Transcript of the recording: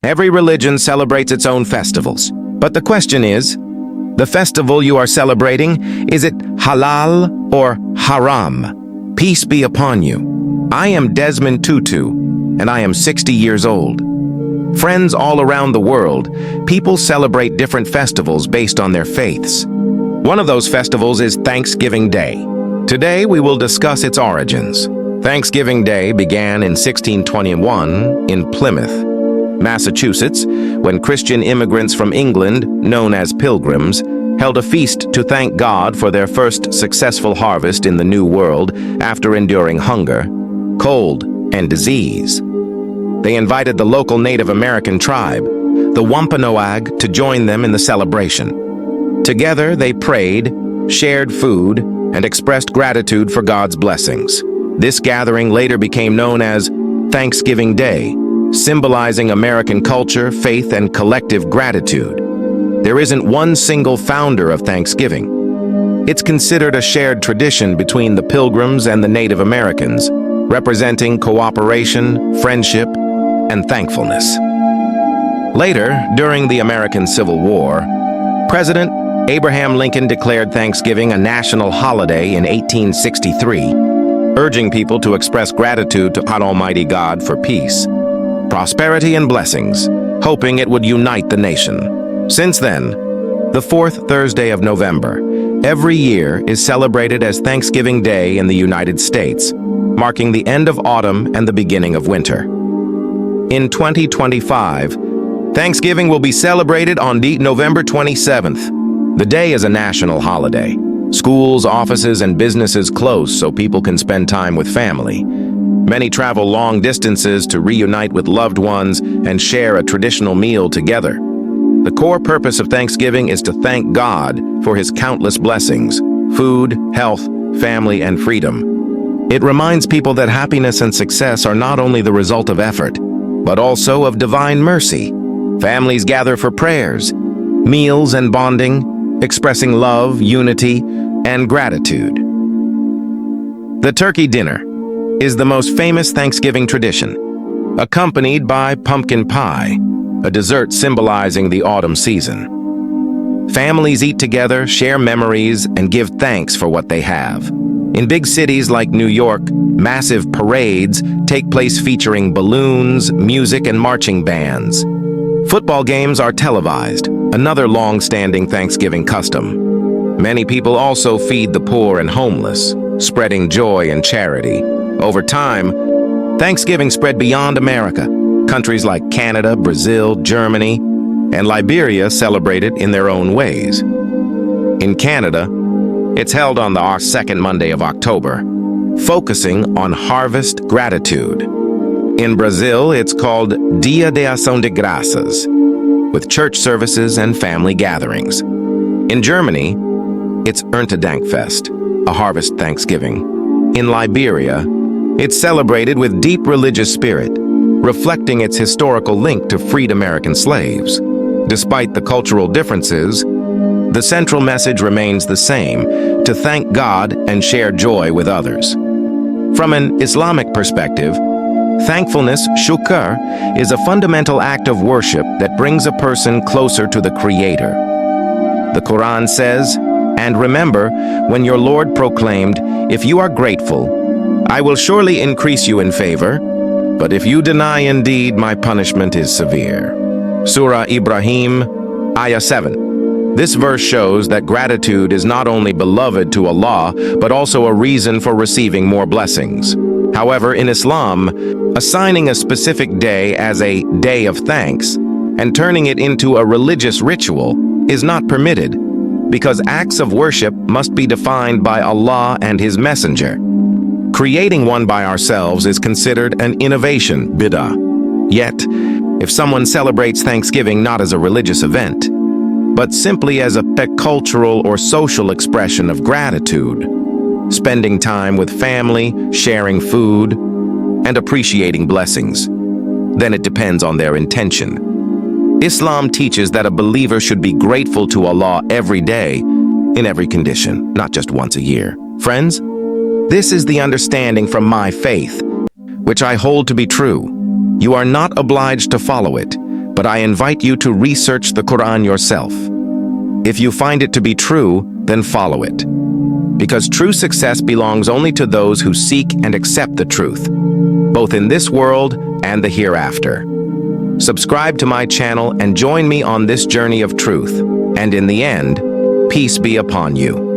Every religion celebrates its own festivals. But the question is, the festival you are celebrating, is it halal or haram? Peace be upon you. I am Desmond Tutu, and I am 60 years old. Friends all around the world, people celebrate different festivals based on their faiths. One of those festivals is Thanksgiving Day. Today we will discuss its origins. Thanksgiving Day began in 1621 in Plymouth, Massachusetts, when Christian immigrants from England, known as Pilgrims, held a feast to thank God for their first successful harvest in the New World after enduring hunger, cold, and disease. They invited the local Native American tribe, the Wampanoag, to join them in the celebration. Together, they prayed, shared food, and expressed gratitude for God's blessings. This gathering later became known as Thanksgiving Day, symbolizing American culture, faith, and collective gratitude. There isn't one single founder of Thanksgiving. It's considered a shared tradition between the Pilgrims and the Native Americans, representing cooperation, friendship, and thankfulness. Later, during the American Civil War, President Abraham Lincoln declared Thanksgiving a national holiday in 1863, urging people to express gratitude to Almighty God for peace, prosperity, and blessings, hoping it would unite the nation. Since then, the fourth Thursday of November every year is celebrated as Thanksgiving Day in the United States, marking the end of autumn and the beginning of winter. In 2025, Thanksgiving will be celebrated on November 27th. The day is a national holiday. Schools, offices, and businesses close so people can spend time with family. Many travel long distances to reunite with loved ones and share a traditional meal together. The core purpose of Thanksgiving is to thank God for His countless blessings: food, health, family, and freedom. It reminds people that happiness and success are not only the result of effort, but also of divine mercy. Families gather for prayers, meals, and bonding, expressing love, unity, and gratitude. The turkey dinner is the most famous Thanksgiving tradition, accompanied by pumpkin pie, a dessert symbolizing the autumn season. Families eat together, share memories, and give thanks for what they have. In big cities like New York, massive parades take place featuring balloons, music, and marching bands. Football games are televised, another long-standing Thanksgiving custom. Many people also feed the poor and homeless, spreading joy and charity. Over time, Thanksgiving spread beyond America. Countries like Canada, Brazil, Germany, and Liberia celebrate it in their own ways. In Canada, it's held on the second Monday of October, focusing on harvest gratitude. In Brazil, it's called Dia de Ação de Graças, with church services and family gatherings. In Germany, it's Erntedankfest, a harvest Thanksgiving. In Liberia, it's celebrated with deep religious spirit, reflecting its historical link to freed American slaves. Despite the cultural differences, the central message remains the same: to thank God and share joy with others. From an Islamic perspective, thankfulness, Shukr, is a fundamental act of worship that brings a person closer to the Creator. The Quran says, "And remember when your Lord proclaimed, 'If you are grateful, I will surely increase you in favor, but if you deny, indeed, my punishment is severe." Surah Ibrahim, Ayah 7. This verse shows that gratitude is not only beloved to Allah, but also a reason for receiving more blessings. However, in Islam, assigning a specific day as a day of thanks and turning it into a religious ritual is not permitted, because acts of worship must be defined by Allah and His Messenger. Creating one by ourselves is considered an innovation, Bidah. Yet, if someone celebrates Thanksgiving not as a religious event, but simply as a cultural or social expression of gratitude, spending time with family, sharing food, and appreciating blessings, then it depends on their intention. Islam teaches that a believer should be grateful to Allah every day, in every condition, not just once a year. Friends, this is the understanding from my faith, which I hold to be true. You are not obliged to follow it, but I invite you to research the Quran yourself. If you find it to be true, then follow it. Because true success belongs only to those who seek and accept the truth, both in this world and the hereafter. Subscribe to my channel and join me on this journey of truth, and in the end, peace be upon you.